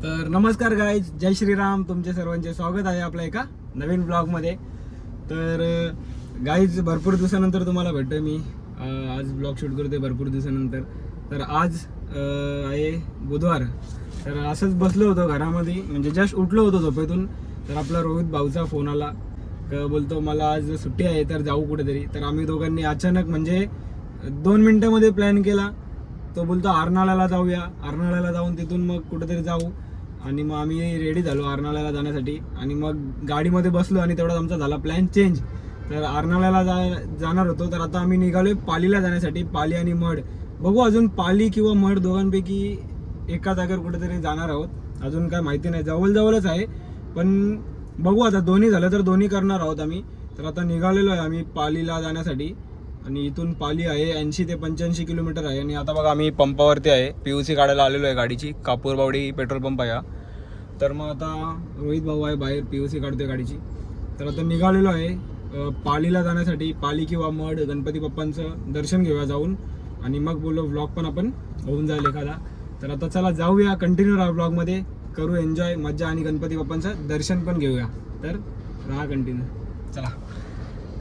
तर नमस्कार गाईज, जय श्रीराम. तुमचे सर्वांचे स्वागत आहे आपल्या एका नवीन ब्लॉगमध्ये. तर गाईज भरपूर दिवसानंतर तुम्हाला भेटतोय मी. आज ब्लॉग शूट करतोय भरपूर दिवसानंतर. तर आज आहे बुधवार. तर असंच बसलो होतो घरामध्ये, म्हणजे जस्ट उठलो होतो झोपेतून. तर आपला रोहित भाऊचा फोन आला, बोलतो मला आज सुट्टी आहे तर जाऊ कुठेतरी. तर आम्ही दोघांनी अचानक म्हणजे 2 मिनिटामध्ये प्लॅन केला. तो बोलतो अर्नाळ्याला जाऊया, अर्नाळ्याला जाऊन तिथून मग कुठेतरी जाऊ. आणि मग आम्ही रेडी झालो अर्नाळ्याला जाण्यासाठी. आणि मग गाडीमध्ये बसलो आणि तेवढाच आमचा झाला प्लॅन चेंज. तर अर्नाळ्याला जाणार होतो. तर आता आम्ही निघालोय पालीला जाण्यासाठी. पाली आणि मड बघू, अजून पाली किंवा मड दोघांपैकी एका जागेवर कुठेतरी जाणार आहोत. अजून काय माहिती नाही, जवळच आहे, पण बघू आता. दोन्ही झालं तर दोन्ही करणार आहोत आम्ही. तर आता निघालेलो आहे आम्ही पालीला जाण्यासाठी. आणि इथून पाली आहे 80 ते 85 किलोमीटर आहे. आणि आता बघा आम्ही पंपावरती आहे, PUC काढायला आलेलो आहे गाडीची. कापूरबावडी पेट्रोल पंप आहे हा. तर मग आता रोहित भाऊ आहे बाहेर, PUC काढतोय गाडीची. तर आता निघालेलो आहे पालीला जाण्यासाठी. पाली किंवा मड गणपती बाप्पांचं दर्शन घेऊया जाऊन. आणि मग बोललो व्लॉग पण आपण होऊन जाईल एखादा. तर आता चला जाऊया, कंटिन्यू राहा ब्लॉगमध्ये, करू एन्जॉय, मज्जा आणि गणपती बाप्पांचं दर्शन पण घेऊया. तर राहा कंटिन्यू, चला.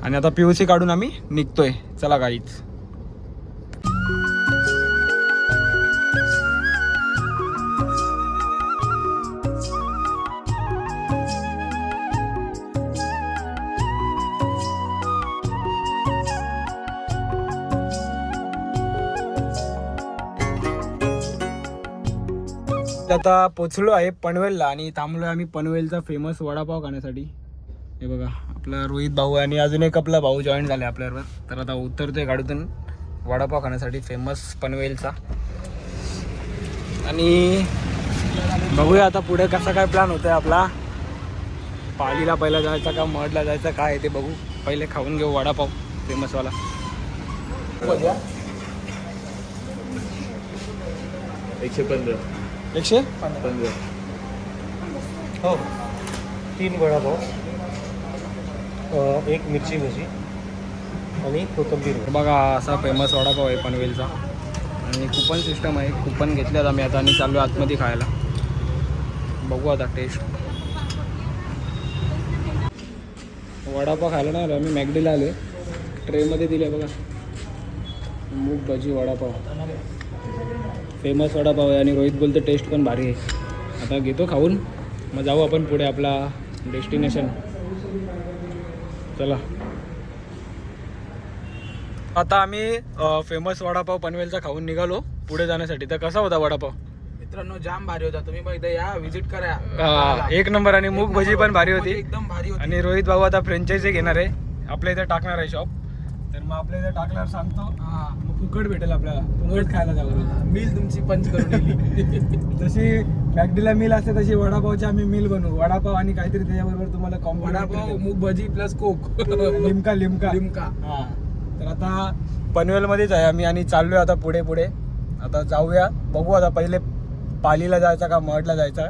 आणि आता PUC काढून आम्ही निघतोय, चला गाईच. आता पोचलो आहे पनवेलला आणि थांबलो आहे आम्ही पनवेलचा फेमस वडापाव खाण्यासाठी. हे बघा आपला रोहित भाऊ आणि अजून एक आपला भाऊ जॉईन झाले आपल्याबरोबर. तर आता उतरतोय गाडीतून वडापाव खाण्यासाठी फेमस पनवेलचा. आणि बघूया आता पुढे कसा काय प्लॅन होतोय आपला. पालीला पहिला जायचा का मडला जायचं काय ते बघू. पहिले खाऊन घेऊ वडापाव फेमसवाला. 115 हो, 3 वडापाव, 1 मिरची भजी आणि कोथिंबीर. बघा असा फेमस वडापाव आहे पनवेलचा. आणि कुपन सिस्टम आहे, कुपन घेतल्यात आम्ही आता आणि चाललो आतमध्ये खायला. बघू आता टेस्ट. वडापाव खायला नाही आलो आम्ही, मॅगडीला आलो. ट्रेमध्ये दिले बघा मूग भजी वडापाव. फेमस वडापाव आहे आणि रोहित बोलतो टेस्ट पण भारी आहे. आता घेतो खाऊन, मग जाऊ आपण पुढे आपला डेस्टिनेशन. चला. आता आम्ही फेमस वडापाव पनवेलचा खाऊन निघालो पुढे जाण्यासाठी. तर कसा होता वडापाव मित्रांनो? जाम भारी होता. तुम्ही पण एकदा या, विजिट करा. एक नंबर. आणि मूग भजी पण भारी होती, एकदम भारी होती. आणि रोहित भाऊ आता फ्रँचायझी घेणार आहे, आपल्या इथे टाकणार आहे शॉप. तर मग आपल्या इथे टाकल्यावर सांगतो, मग फुकट भेटेल आपल्याला, फुकट खायला जाऊ. मिल तुमची पंच करून दिली. जशी मॅगडीला मिल असते तशी वडापावची आम्ही मिल बनवू. वडापाव आणि काहीतरी त्याच्याबरोबर तुम्हाला वडापाव, मूग भजी प्लस कोक, लिमका लिमका लिमका. हा. तर आता पनवेलमध्येच आहे आम्ही आणि चाललोय आता पुढे पुढे. आता जाऊया, बघू आता पहिले पालीला जायचा का मडला जायचा,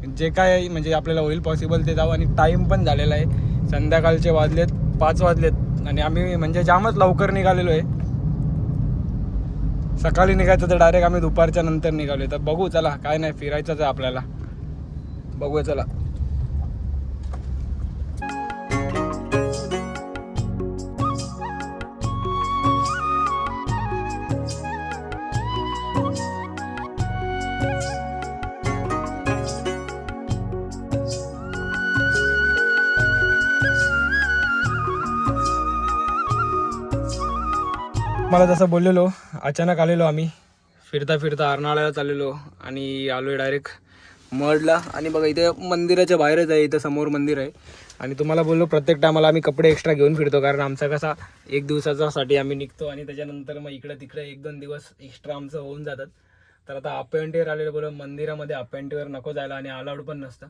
जे काय म्हणजे आपल्याला होईल पॉसिबल ते जाऊ. आणि टाईम पण झालेला आहे, संध्याकाळचे वाजलेत 5 वाजलेत. आणि आम्ही म्हणजे जामच लवकर निघालेलो आहे. सकाळी निघायचं तर डायरेक्ट आम्ही दुपारच्या नंतर निघालो. तर बघू, चला. काय नाही, फिरायचंच आहे आपल्याला, बघूया चला. मला जसं बोललेलो, अचानक आलेलो आम्ही. फिरता फिरता अर्नाळ्याला चाललेलो आणि आलोय डायरेक्ट मडला. आणि बघा इथे मंदिराच्या बाहेरच आहे, इथं समोर मंदिर आहे. आणि तुम्हाला बोललो प्रत्येक टायमाला आम्ही कपडे एक्स्ट्रा घेऊन फिरतो, कारण आमचा कसा 1 दिवसासाठी आम्ही निघतो आणि त्याच्यानंतर मग इकडे तिकडे 1-2 दिवस एक्स्ट्रा आमचं होऊन जातात. तर आता अपॅन्टीवर आलेलं, बोललो मंदिरामध्ये अपॅन्टीवर नको जायला आणि अलाउड पण नसतं.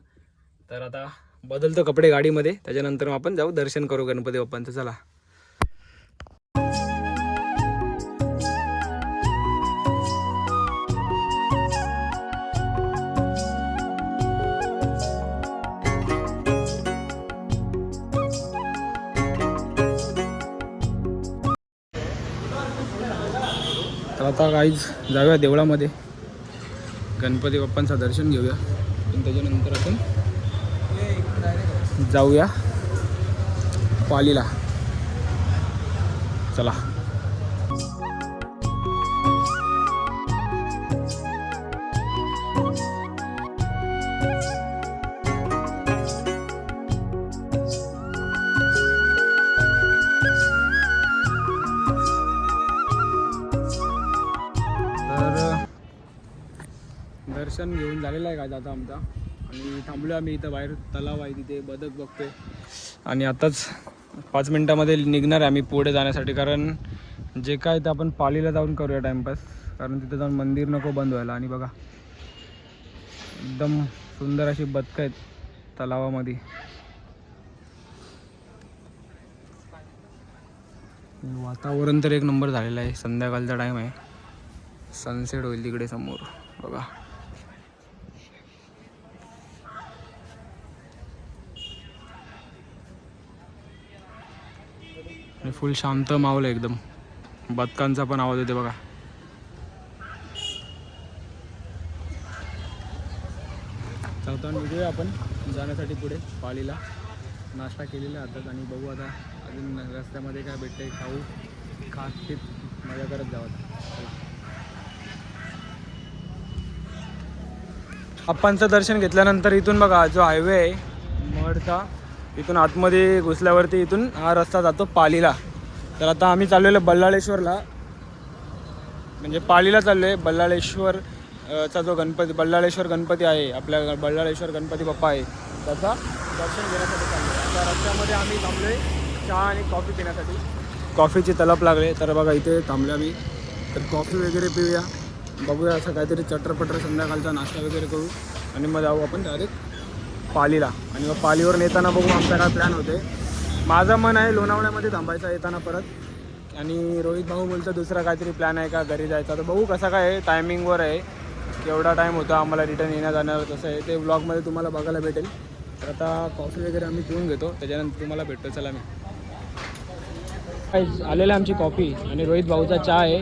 तर आता बदलतो कपडे गाडीमध्ये, त्याच्यानंतर मग आपण जाऊ दर्शन करू गणपती बाप्पांचं. चला. तर आता काहीच जाऊया देवळामध्ये, गणपती बाप्पांचं दर्शन घेऊया. आणि त्याच्यानंतर आपण जाऊया पालीला. चला. दर्शन घेऊन झालेलं आहे का आता आमचा, आणि थांबलो आम्ही इथं बाहेर. तलाव आहे तिथे, बदक बघतोय, आणि आताच 5 मिनटामध्ये निघणार आहे आम्ही पुढे जाण्यासाठी. कारण जे काय ते आपण पालीला जाऊन करूया टाइमपास, कारण तिथं जाऊन मंदिर नको बंद व्हायला. आणि बघा एकदम सुंदर अशी बदकं आहेत तलावामध्ये. वातावरण तर एक नंबर झालेलं आहे. संध्याकाळचा टाईम आहे, सनसेट होईल तिकडे समोर बघा. आणि फुल शांत माहोल आहे एकदम. बदकांचा पण आवाज येते बघा. चौथा निघूया आपण जाण्यासाठी पुढे पालीला. नाश्ता केलेला हातात, आणि बघू आता अजून रस्त्यामध्ये काय भेटतंय, खाऊ खात पीत मजा करत जावं. आप्पांचं दर्शन घेतल्यानंतर इथून बघा जो हायवे आहे मडचा, इथून आतमध्ये घुसल्यावरती इथून हा रस्ता जातो पालीला. तर आता आम्ही चाललेलो बल्लाळेश्वरला, म्हणजे पालीला चाललो आहे. बल्लाळेश्वरचा जो गणपती, बल्लाळेश्वर गणपती आहे, आपल्या बल्लाळेश्वर गणपती बाप्पा आहे, त्याचा दर्शन घेण्यासाठी चाललो आहे. त्या रस्त्यामध्ये आम्ही थांबलो आहे चहा आणि कॉफी पिण्यासाठी. कॉफीची तलप लागले, तर बघा इथे थांबलो आम्ही. तर कॉफी वगैरे पिऊया, बघूया असं काहीतरी चटरपटर संध्याकाळचा नाश्ता वगैरे करू, आणि मग जाऊ आपण डायरेक्ट पालीला. आणि मग पालीवर येताना बघू आमचा काय प्लॅन होते. माझं मन आहे लोणावळ्यामध्ये थांबायचं येताना परत, आणि रोहित भाऊ बोलतो दुसरा काहीतरी प्लॅन आहे का घरी जायचा. तर बघू कसा काय आहे, टायमिंगवर आहे, केवढा टाईम होता आम्हाला रिटर्न येण्या जाण्यावर. तसं आहे ते ब्लॉगमध्ये तुम्हाला बघायला भेटेल. तर आता कॉफी वगैरे आम्ही पिऊन घेतो, त्याच्यानंतर तुम्हाला भेटतो. चला, मी आलेला आमची कॉफी, आणि रोहित भाऊचा चहा आहे,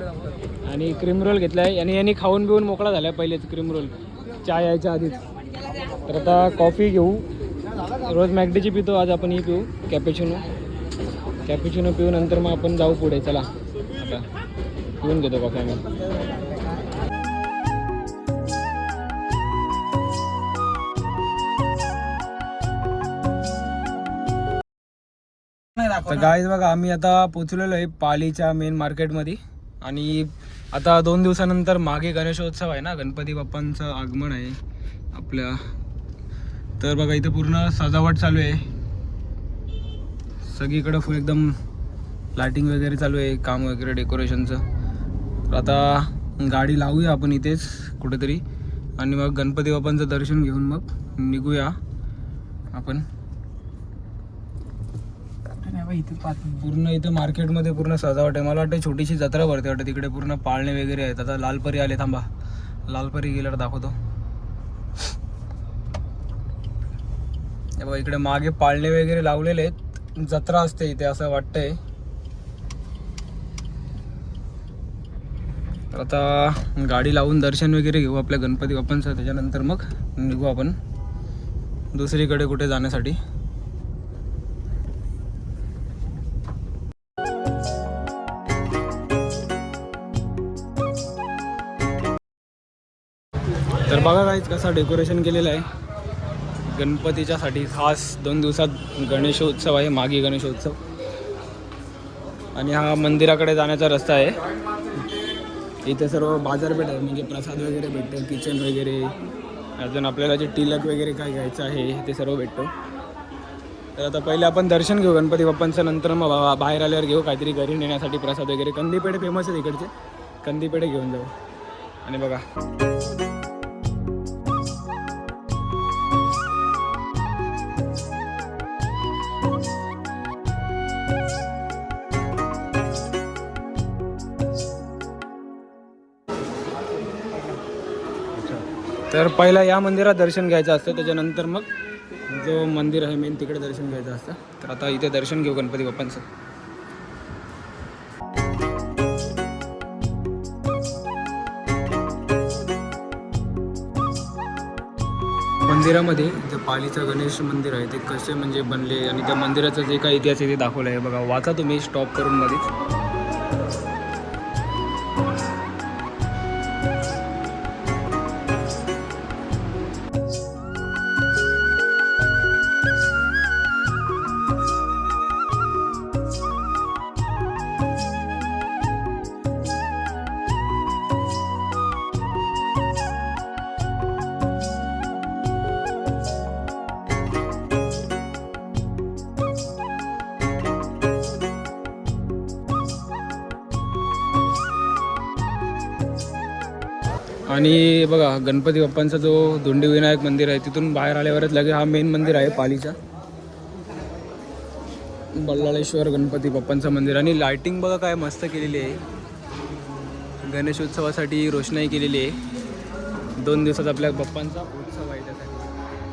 आणि क्रीम रोल घेतला आहे. आणि यांनी खाऊन पिऊन मोकळा झाला पहिलेच क्रीम रोल चहा यायच्या आधीच. तर आता कॉफी घेऊ, रोज मॅगडीची पितो, आज आपण ही पिऊ कॅपेचिनो पिऊ, नंतर मग आपण जाऊ पुढे. चला आता पिऊन घेतो कॉफी आम्ही. तर गाईज बघा, आम्ही आता पोचलेलो आहे पालीच्या मेन मार्केटमध्ये. आणि आता 2 दिवसानंतर मागे गणेशोत्सव आहे ना, गणपती बाप्पांचं आगमन आहे आपल्या. तर बघा इथं पूर्ण सजावट चालू आहे, सगळीकडं फुल एकदम लाइटिंग वगैरे चालू आहे, काम वगैरे डेकोरेशनचं. तर आता गाडी लावूया आपण इथेच कुठेतरी, आणि मग गणपती बाप्पांचं दर्शन घेऊन मग निघूया आपण. पूर्ण इथं मार्केटमध्ये पूर्ण सजावट आहे. मला वाटतं छोटीशी जत्रा भरते वाटतं तिकडे, पूर्ण पाळणे वगैरे आहेत. आता लालपरी आले, थांबा लालपरी गेल्यावर दाखवतो. बघा इकडे मागे पाळणे वगैरे लावलेले आहेत, जत्रा असते इथे असं वाटतंय. तर आता गाडी लावून दर्शन वगैरे घेऊ आपल्या गणपती बाप्पांचं, त्याच्यानंतर मग निघू आपण दुसरीकडे कुठे जाण्यासाठी. तर बघा काहीच कसा डेकोरेशन केलेलं आहे गणपतीच्यासाठी खास. 2 दिवसात गणेशोत्सव आहे, मागे गणेशोत्सव. आणि हा मंदिराकडे जाण्याचा रस्ता आहे. इथे सर्व बाजारपेठ आहे, म्हणजे प्रसाद वगैरे भेटतं, किचन वगैरे, अजून आपल्याला जे टिलक वगैरे काय घ्यायचं आहे ते सर्व भेटतं. तर आता पहिले आपण दर्शन घेऊ गणपती बाप्पांचं, नंतर मग बाहेर आल्यावर घेऊ काहीतरी घरी नेण्यासाठी प्रसाद वगैरे. कंदीपेढे फेमस आहे इकडचे, कंदीपेढे घेऊन जाऊ. आणि बघा तर पहिला या मंदिरात दर्शन घ्यायचं असतं, त्याच्यानंतर मग जो मंदिर आहे मेन तिकडे दर्शन घ्यायचं असतं. तर आता इथे दर्शन घेऊ गणपती बाप्पांचं. मंदिरामध्ये इथं पालीचं गणेश मंदिर आहे ते कसे म्हणजे बनले आणि त्या मंदिराचा जे काही इतिहास आहे ते दाखवलं आहे बघा. वाचा तुम्ही स्टॉप करून मध्येच. आणि बघा गणपती बाप्पांचा जो धोंडी विनायक मंदिर आहे तिथून बाहेर आल्यावरच लगे हा मेन मंदिर आहे पालीचा बल्लाळेश्वर गणपती बाप्पांचं मंदिर. आणि लाइटिंग बघा काय मस्त केलेली आहे. गणेशोत्सवासाठी रोषणाई केलेली आहे. 2 दिवसात आपल्या बाप्पांचा उत्सव आहे त्यासाठी.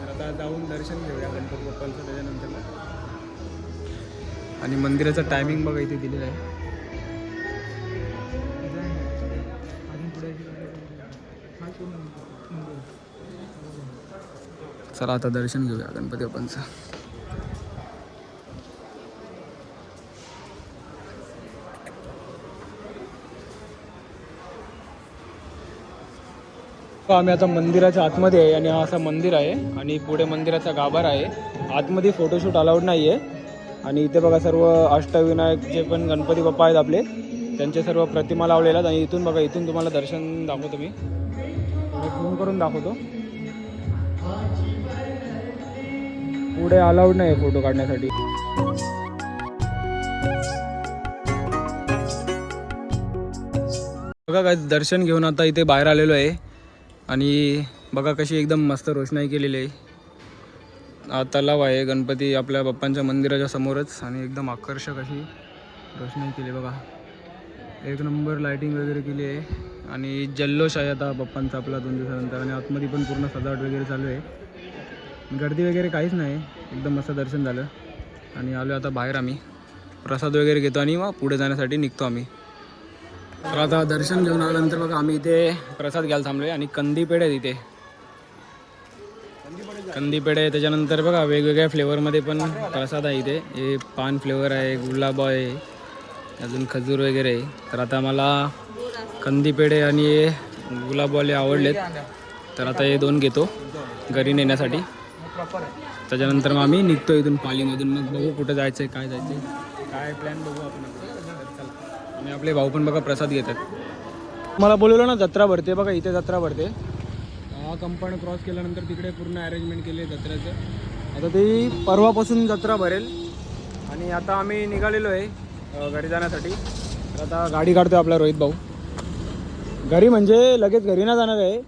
तर आता जाऊन दर्शन घेऊया गणपती बाप्पांचं त्याच्यानंतर. आणि मंदिराचा टायमिंग बघा इथे दिलेला आहे. चला आता दर्शन घेऊया गणपती बाप्पांचं. आम्ही आता मंदिराच्या आतमध्ये आहे आणि हा असा मंदिर आहे आणि पुढे मंदिराचा गाभारा आहे. आतमध्ये फोटोशूट अलाउड नाही आहे. आणि इथे बघा सर्व अष्टविनायक जे पण गणपती बाप्पा आहेत आपले त्यांचे सर्व प्रतिमा लावलेल्या आहेत. आणि इथून बघा इथून तुम्हाला दर्शन दाखवतो मी झूम करून दाखवतो. पुढे अलाउड नाही फोटो काढण्यासाठी. बघा काय दर्शन घेऊन आता इथे बाहेर आलेलो आहे आणि बघा कशी एकदम मस्त रोषणाई केलेली आहे. तलाव आहे गणपती आपल्या बाप्पांच्या मंदिराच्या समोरच आणि एकदम आकर्षक अशी रोषणाई केली बघा. 1 नंबर लाइटिंग वगैरे केली आहे आणि जल्लोष आहे आता बाप्पांचा आपला 2 दिवसानंतर. आणि आतमध्ये पण पूर्ण सजावट वगैरे चालू आहे. गर्दी वगैरे काहीच नाही. एकदम मस्त दर्शन झालं आणि आलो आता बाहेर. आम्ही प्रसाद वगैरे घेतो आणि मग पुढे जाण्यासाठी निघतो आम्ही. तर आता दर्शन घेऊन आल्यानंतर बघा आम्ही इथे प्रसाद घ्यायला थांबलो आहे. आणि कंदी पेढे आहेत इथे. कंदी पेढे त्याच्यानंतर बघा वेगवेगळ्या फ्लेवरमध्ये पण प्रसाद आहे इथे. हे पान फ्लेवर आहे, गुलाब आहे, अजून खजूर वगैरे आहे. तर आता मला कंदी पेढे आणि गुलाबवाले आवडलेत तर आता हे 2 घेतो घरी नेण्यासाठी. त्याच्यानंतर मग आम्ही निघतो इथून पालीमधून. मग बघू कुठं जायचं आहे काय जायचं आहे काय प्लॅन बघू आपण. आणि आपले भाऊ पण बघा प्रसाद घेतात. मला बोलवलं ना जत्रा भरते बघा इथे जत्रा भरते. हा कंपाऊंड क्रॉस केल्यानंतर तिकडे पूर्ण अरेंजमेंट केली आहे जत्रेचं. आता ती परवापासून जत्रा भरेल. आणि आता आम्ही निघालेलो आहे घरी जाण्यासाठी. तर आता गाडी काढतो आपला रोहित भाऊ. घरी म्हणजे लगेच घरी ना जाणार आहे.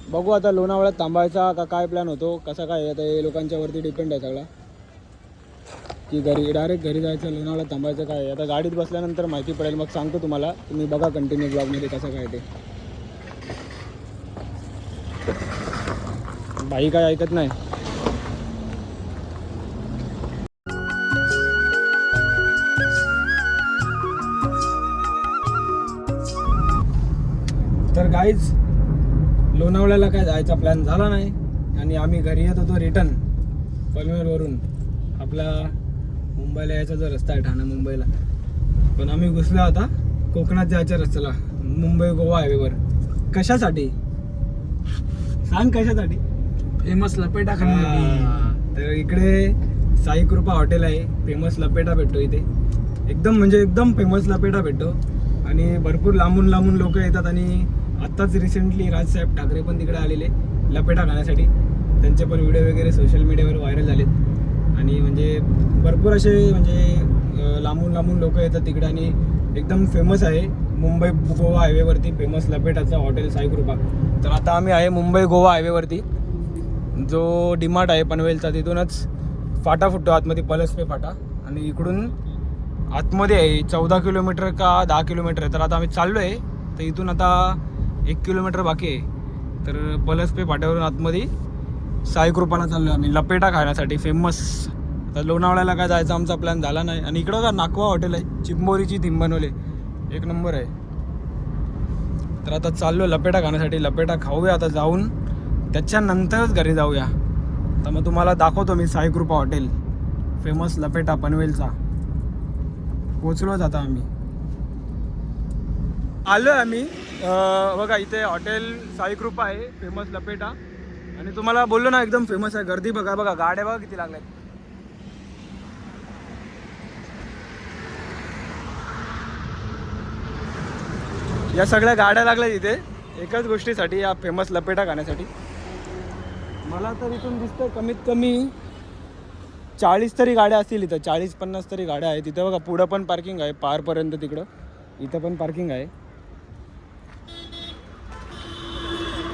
बघू आता लोणावळ्यात थांबायचा का काय प्लॅन होतो कसा काय. आता हे लोकांच्यावरती डिपेंड आहे सगळा की घरी डायरेक्ट घरी जायचं लोणावळ्यात थांबायचं काय. आता गाडीत बसल्यानंतर माहिती पडेल मग सांगतो तुम्हाला. तुम्ही बघा कंटिन्यू ब्लॉगमध्ये कसं काय ते. बाई काय ऐकत नाही. तर गाईज लोणावळ्याला काय जायचा प्लॅन झाला नाही आणि आम्ही घरी येत होतो रिटर्न पनवेलवरून. आपला मुंबईला यायचा जो रस्ता आहे ठाणे मुंबईला पण आम्ही घुसलो आता कोकणात जायच्या रस्त्याला मुंबई गोवा हायवेवर. कशासाठी सांग कशासाठी. फेमस लपेटा खाण्यासाठी. तर इकडे साई कृपा हॉटेल आहे. फेमस लपेटा भेटतो इथे. एकदम म्हणजे एकदम फेमस लपेटा भेटतो आणि भरपूर लांबून लांबून लोक येतात. आणि आत्ताच रिसेंटली राजसाहेब ठाकरे पण तिकडे आलेले लपेटा खाण्यासाठी. त्यांचे पण व्हिडिओ वगैरे सोशल मीडियावर व्हायरल झालेत. आणि म्हणजे भरपूर असे म्हणजे लांबून लांबून लोक येतात तिकडे. आणि एकदम फेमस आहे मुंबई गोवा हायवेवरती फेमस लपेटाचा हॉटेल साई कृपा. तर आता आम्ही आहे मुंबई गोवा हायवेवरती. जो डीमार्ट आहे पनवेलचा तिथूनच फाटा फुटतो आतमध्ये पलसपे फाटा. आणि इकडून आतमध्ये आहे 14 किलोमीटर का 10 किलोमीटर आहे. तर आता आम्ही चाललो आहे. तर इथून आता 1 किलोमीटर बाकी आहे. तर पलसपे फाट्यावरून आतमध्ये साई कृपाला चाललो आहे आम्ही लपेटा खाण्यासाठी फेमस. तर लोणावळ्याला काय जायचा आमचा प्लॅन झाला नाही. आणि इकडं का नाकवा हॉटेल आहे चिंबोरीची थीम बनवले 1 नंबर आहे. तर आता चाललो लपेटा खाण्यासाठी. लपेटा खाऊया आता जाऊन त्याच्यानंतरच घरी जाऊया. तर मग तुम्हाला दाखवतो मी साईकृपा हॉटेल, फेमस लपेटा पनवेलचा. पोचलोच आता आम्ही, आलो आम्ही. बघा इथे हॉटेल साईकृपा आहे, फेमस लपेटा. आणि तुम्हाला बोललो ना एकदम फेमस आहे. गर्दी बघा, बघा गाड्या बघा किती लागल्यात. या सगळ्या गाड्या लागल्या इथे एकाच गोष्टीसाठी, या फेमस लपेटा खाण्यासाठी. मला तर इथून दिसतं कमीत कमी 40 तरी गाड्या असतील इथं, 40-50 तरी गाड्या आहेत तिथं. बघा पुढं पण पार्किंग आहे, पारपर्यंत तिकडं इथं पण पार्किंग आहे.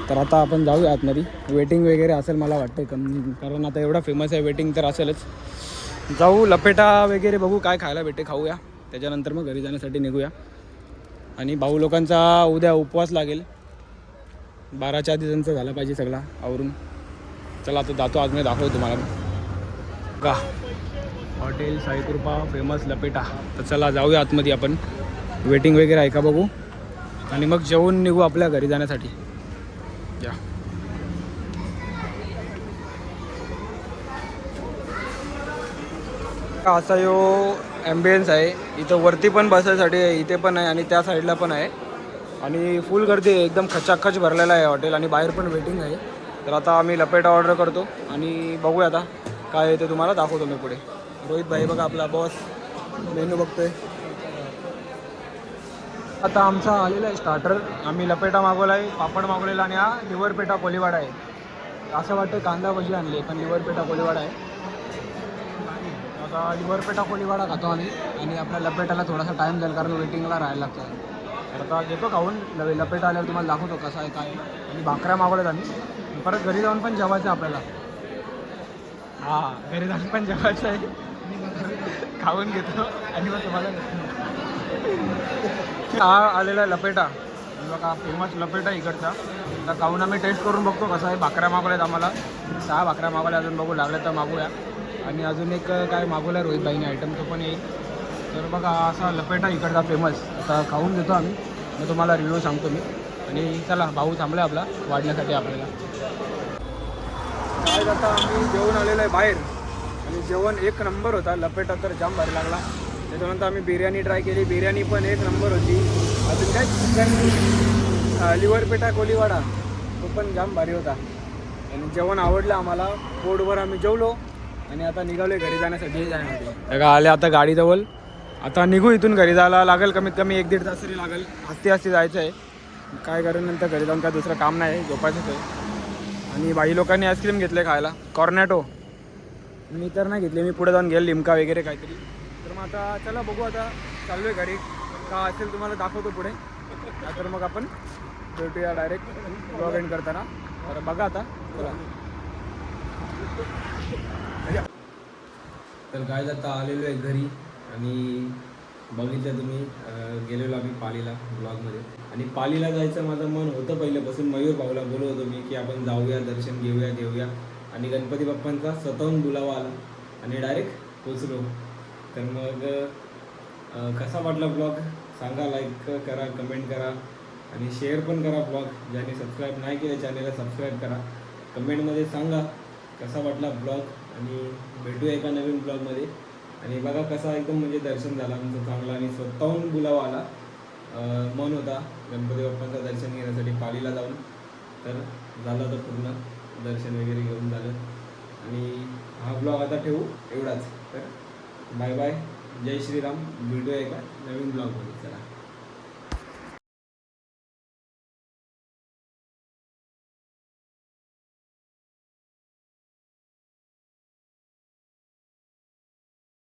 तर आता आपण जाऊया आतमध्ये. वेटिंग वगैरे असेल मला वाटतं कारण आता एवढा फेमस आहे, वेटिंग तर असेलच. जाऊ लपेटा वगैरे बघू काय खायला भेटे, खाऊया. त्याच्यानंतर मग घरी जाण्यासाठी निघूया. आणि भाऊ लोकांचा उद्या उपवास लागेल, 12च्या आधी त्यांचं झालं पाहिजे सगळा आवरून. चला आता जातो, आज मी दाखवतो तुम्हाला का हॉटेल साईकृपा फेमस लपेटा. तर चला जाऊया आतमध्ये आपण. वेटिंग वगैरे आहे का बघू आणि मग जेवून निघू आपल्या घरी जाण्यासाठी. या असा यो ॲम्बियन्स आहे इथं. वरती पण बसायसाठी आहे, इथे पण आहे आणि त्या साईडला पण आहे. आणि फुल गर्दी आहे, एकदम खचाखच भरलेला आहे हॉटेल. आणि बाहेर पण वेटिंग आहे. तर आता आम्ही लपेटा ऑर्डर करतो आणि बघूया आता काय आहे ते तुम्हाला दाखवतो मी पुढे. रोहित भाई बघा आपला बॉस मेनू बघतोय. आता आमचा आलेला आहे स्टार्टर. आम्ही लपेटा मागवला आहे, पापड मागवलेला आणि हा लिव्हर पेटा कोलीवाडा आहे. असं वाटतं कांदा भजी आणली पण लिव्हर पेटा कोलीवाडा आहे. आता लिव्हर पेटा कोलीवाडा खातो आम्ही आणि आपल्या लपेटाला थोडासा टाईम जाईल कारण वेटिंगला राहायला लागतं. तर आता घेतो खाऊन. लपेटा आल्यावर तुम्हाला दाखवतो कसा आहे काय. आणि भाकऱ्या मागवल्यात आम्ही. परत घरी जाऊन पण जेवायचं आपल्याला. हां घरी जाऊन पण जेवायचं आहे. खाऊन घेतो आणि मग तुम्हाला हा आलेला आहे लपेटा. बघा फेमस लपेटा इकडचा. तर खाऊन आम्ही टेस्ट करून बघतो कसा आहे. भाकऱ्या मागवल्यात आम्हाला 6 भाकऱ्या मागवल्या, अजून बघू लागल्या तर मागूया. आणि अजून एक काय मागवला रोहित भाईने आयटम, तो पण येईल. तर बघा असा लपेटा इकडचा फेमस. आता खाऊन घेतो आम्ही, मग तुम्हाला रिव्ह्यू सांगतो मी. आणि चला भाऊ थांबला आपला वाढण्यासाठी आपल्याला. काय आता आम्ही जेवण आलेलं आहे बाहेर आणि जेवण एक नंबर होता. लपेटा तर जाम भारी लागला. त्याच्यानंतर आम्ही बिर्याणी ट्राय केली, बिर्याणी पण एक नंबर होती. अजून काय चिकन लिव्हर पेटा कोलीवाडा, तो पण जाम भारी होता. आणि जेवण आवडलं आम्हाला, पोटभर आम्ही जेवलो आणि आता निघालो घरी जाण्यासाठी. आले आता गाडीजवळ. आता निघू इथून. घरी जायला लागेल कमीत कमी 1-1.5 तास तरी लागेल. हस्ती जायचं आहे. काय करून नंतर घरी जाऊन काय दुसरं काम नाही, झोपायचंच आहे. आणि बाई लोकांनी आईस्क्रीम घेतले खायला, कॉर्नेटो. मी तर नाही घेतले, मी पुढे जाऊन गेल लिमका वगैरे काहीतरी. तर मग आता चला बघू, आता चाललो आहे घरी. का असेल तुम्हाला दाखवतो पुढे. तर मग आपण भेटूया डायरेक्ट ब्लॉग एंड करताना. तर बघा आता चला. तर काय जाता आलेलो आहे घरी आणि बघितलं तुम्ही गेलेलो आम्ही पालीला ब्लॉगमध्ये. आणि पालीला जायचं माझं मन होतं पहिल्यापासून. मयूर भाऊला बोलत होतो मी की आपण जाऊया, दर्शन घेऊया. आणि गणपती बाप्पांचा स्वतःहून बुलावा आला आणि डायरेक्ट पोचलो. तर मग कसा वाटला ब्लॉग सांगा, लाईक करा, कमेंट करा आणि शेअर पण करा ब्लॉग. ज्याने सबस्क्राईब नाही केलं चॅनेलला सबस्क्राईब करा. कमेंटमध्ये सांगा कसा वाटला ब्लॉग आणि भेटूया एका नवीन ब्लॉगमध्ये. आणि बघा कसा एकदम म्हणजे दर्शन झालं आमचं चांगलं आणि स्वतःहून बुलावा आला. मन होता गणपती बाप्पांचं दर्शन घेण्यासाठी पालीला जाऊन. तर झालं तर पूर्ण दर्शन वगैरे घेऊन झालं. आणि हा ब्लॉग आता ठेवू एवढाच. तर बाय बाय, जय श्रीराम. भेटूया एका नवीन ब्लॉगमध्ये. चला.